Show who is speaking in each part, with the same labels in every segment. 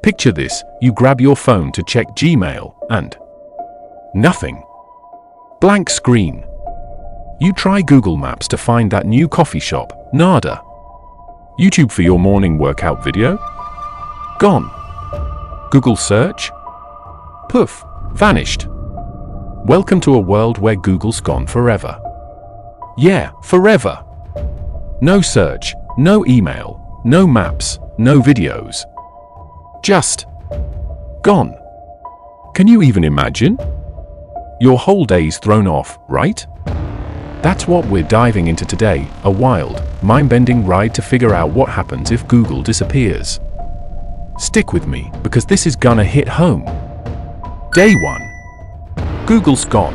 Speaker 1: Picture this, you grab your phone to check Gmail, and nothing. Blank screen. You try Google Maps to find that new coffee shop, nada. YouTube for your morning workout video? Gone. Google search? Poof, vanished. Welcome to a world where Google's gone forever. Yeah, forever. No search, no email, no maps, no videos. Just gone. Can you even imagine? Your whole day's thrown off, right? That's what we're diving into today, a wild, mind-bending ride to figure out what happens if Google disappears. Stick with me, because this is gonna hit home. Day 1. Google's gone.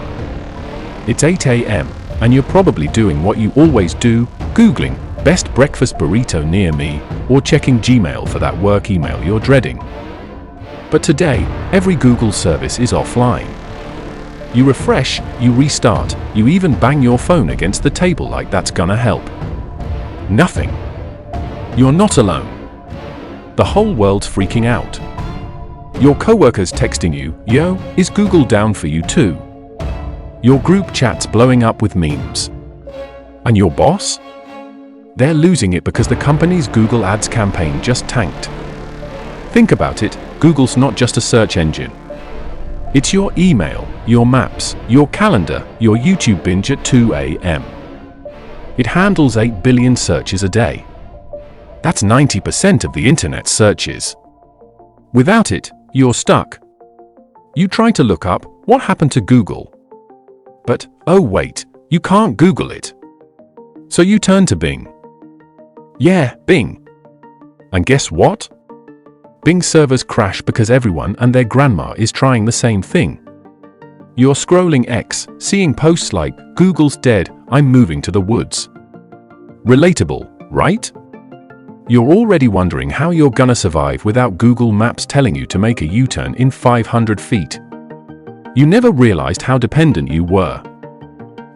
Speaker 1: It's 8 a.m., and you're probably doing what you always do, Googling best breakfast burrito near me, or checking Gmail for that work email you're dreading. But today, every Google service is offline. You refresh, you restart, you even bang your phone against the table like that's gonna help. Nothing. You're not alone. The whole world's freaking out. Your coworkers texting you, "Yo, is Google down for you too?" Your group chat's blowing up with memes. And your boss? They're losing it because the company's Google Ads campaign just tanked. Think about it, Google's not just a search engine. It's your email, your maps, your calendar, your YouTube binge at 2 a.m. It handles 8 billion searches a day. That's 90% of the internet searches. Without it, you're stuck. You try to look up, what happened to Google? But, oh wait, you can't Google it. So you turn to Bing. Yeah, Bing. And guess what? Bing servers crash because everyone and their grandma is trying the same thing. You're scrolling X, seeing posts like, "Google's dead, I'm moving to the woods." Relatable, right? You're already wondering how you're gonna survive without Google Maps telling you to make a U-turn in 500 feet. You never realized how dependent you were.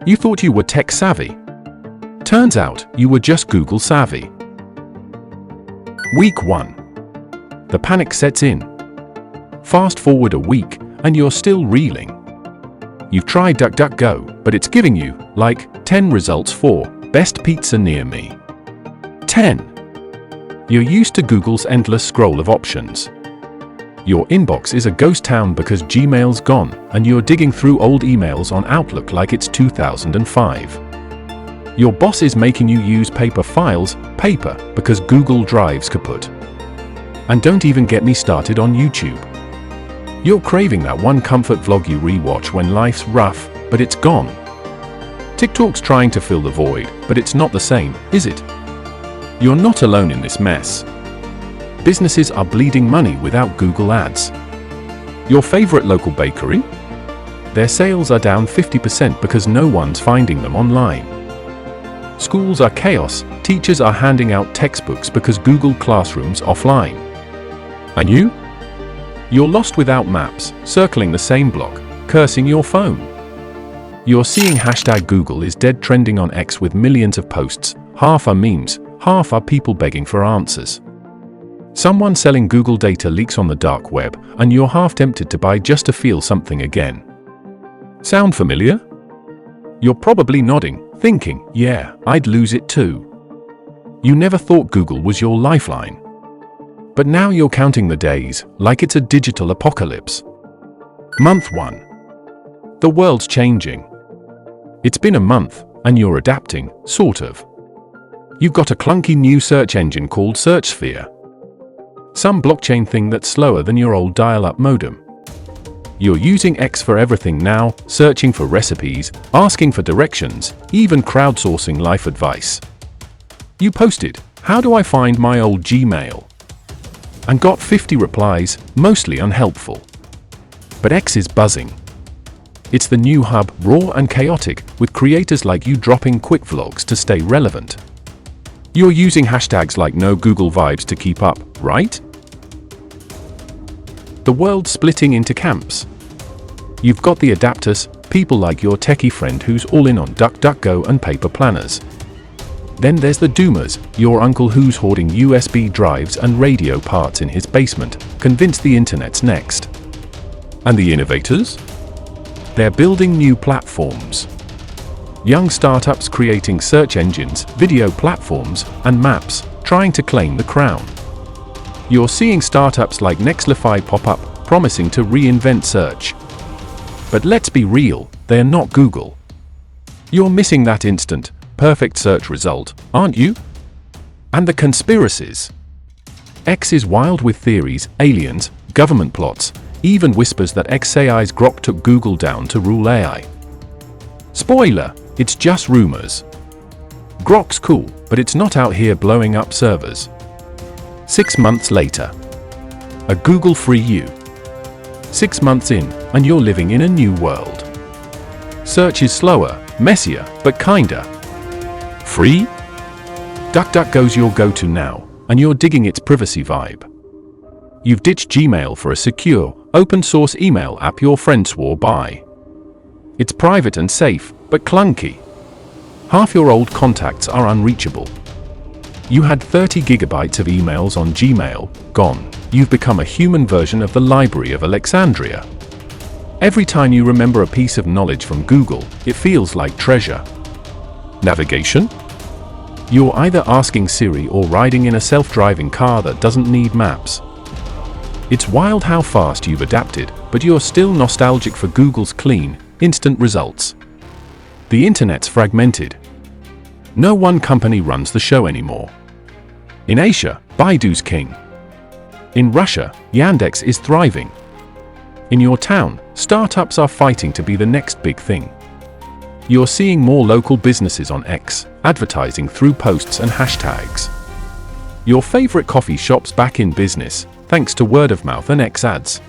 Speaker 1: You thought you were tech savvy. Turns out, you were just Google savvy. Week 1. The panic sets in. Fast forward a week, and you're still reeling. You've tried DuckDuckGo, but it's giving you, like, 10 results for best pizza near me. 10. You're used to Google's endless scroll of options. Your inbox is a ghost town because Gmail's gone, and you're digging through old emails on Outlook like it's 2005. Your boss is making you use paper files, because Google Drive's kaput. And don't even get me started on YouTube. You're craving that one comfort vlog you rewatch when life's rough, but it's gone. TikTok's trying to fill the void, but it's not the same, is it? You're not alone in this mess. Businesses are bleeding money without Google Ads. Your favorite local bakery? Their sales are down 50% because no one's finding them online. Schools are chaos, teachers are handing out textbooks because Google Classroom's offline. And you? You're lost without maps, circling the same block, cursing your phone. You're seeing #Google is dead trending on X with millions of posts, half are memes, half are people begging for answers. Someone selling Google data leaks on the dark web, and you're half tempted to buy just to feel something again. Sound familiar? You're probably nodding, thinking, yeah, I'd lose it too. You never thought Google was your lifeline. But now you're counting the days, like it's a digital apocalypse. Month 1. The world's changing. It's been a month, and you're adapting, sort of. You've got a clunky new search engine called SearchSphere. Some blockchain thing that's slower than your old dial-up modem. You're using X for everything now, searching for recipes, asking for directions, even crowdsourcing life advice. You posted, "How do I find my old Gmail?" and got 50 replies, mostly unhelpful. But X is buzzing. It's the new hub, raw and chaotic, with creators like you dropping quick vlogs to stay relevant. You're using hashtags like no Google vibes to keep up, right? The world's splitting into camps. You've got the adapters, people like your techie friend who's all in on DuckDuckGo and paper planners. Then there's the doomers, your uncle who's hoarding USB drives and radio parts in his basement, convinced the internet's next. And the innovators? They're building new platforms. Young startups creating search engines, video platforms, and maps, trying to claim the crown. You're seeing startups like Nextlify pop up, promising to reinvent search. But let's be real, they're not Google. You're missing that instant, perfect search result, aren't you? And the conspiracies. X is wild with theories, aliens, government plots, even whispers that XAI's Grok took Google down to rule AI. Spoiler, it's just rumors. Grok's cool, but it's not out here blowing up servers. 6 months later. A Google-free you. 6 months in, and you're living in a new world. Search is slower, messier, but kinda. Free? DuckDuckGo's your go-to now, and you're digging its privacy vibe. You've ditched Gmail for a secure, open-source email app your friend swore by. It's private and safe, but clunky. Half your old contacts are unreachable. You had 30 gigabytes of emails on Gmail, gone. You've become a human version of the Library of Alexandria. Every time you remember a piece of knowledge from Google, it feels like treasure. Navigation? You're either asking Siri or riding in a self-driving car that doesn't need maps. It's wild how fast you've adapted, but you're still nostalgic for Google's clean, instant results. The internet's fragmented. No one company runs the show anymore. In Asia, Baidu's king. In Russia, Yandex is thriving. In your town, startups are fighting to be the next big thing. You're seeing more local businesses on X, advertising through posts and hashtags. Your favorite coffee shop's back in business, thanks to word of mouth and X ads.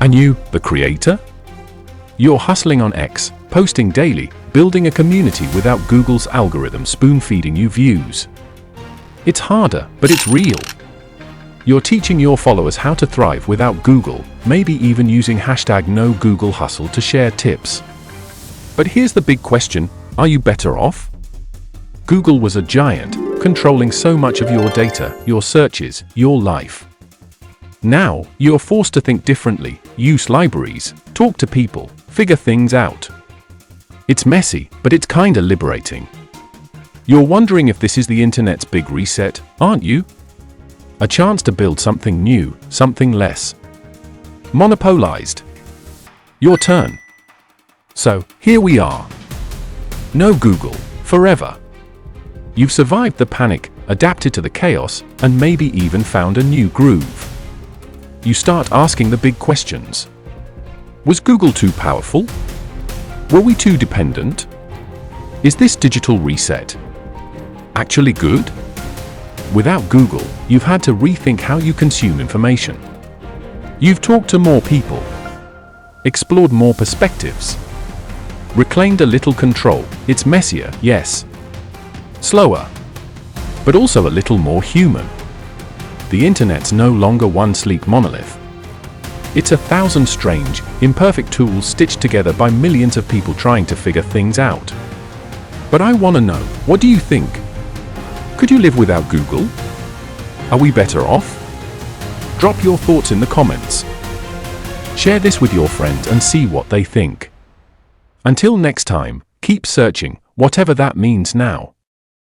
Speaker 1: And you, the creator? You're hustling on X, posting daily, building a community without Google's algorithm spoon-feeding you views. It's harder, but it's real. You're teaching your followers how to thrive without Google, maybe even using hashtag #NoGoogleHustle to share tips. But here's the big question, are you better off? Google was a giant, controlling so much of your data, your searches, your life. Now, you're forced to think differently, use libraries, talk to people, figure things out. It's messy, but it's kinda liberating. You're wondering if this is the internet's big reset, aren't you? A chance to build something new, something less monopolized. Your turn. So, here we are. No Google, forever. You've survived the panic, adapted to the chaos, and maybe even found a new groove. You start asking the big questions. Was Google too powerful? Were we too dependent? Is this digital reset actually good? Without Google, you've had to rethink how you consume information. You've talked to more people, explored more perspectives, reclaimed a little control. It's messier, yes. Slower, but also a little more human. The internet's no longer one sleek monolith. It's 1,000 strange, imperfect tools stitched together by millions of people trying to figure things out. But I want to know, what do you think? Could you live without Google? Are we better off? Drop your thoughts in the comments. Share this with your friends and see what they think. Until next time, keep searching, whatever that means now.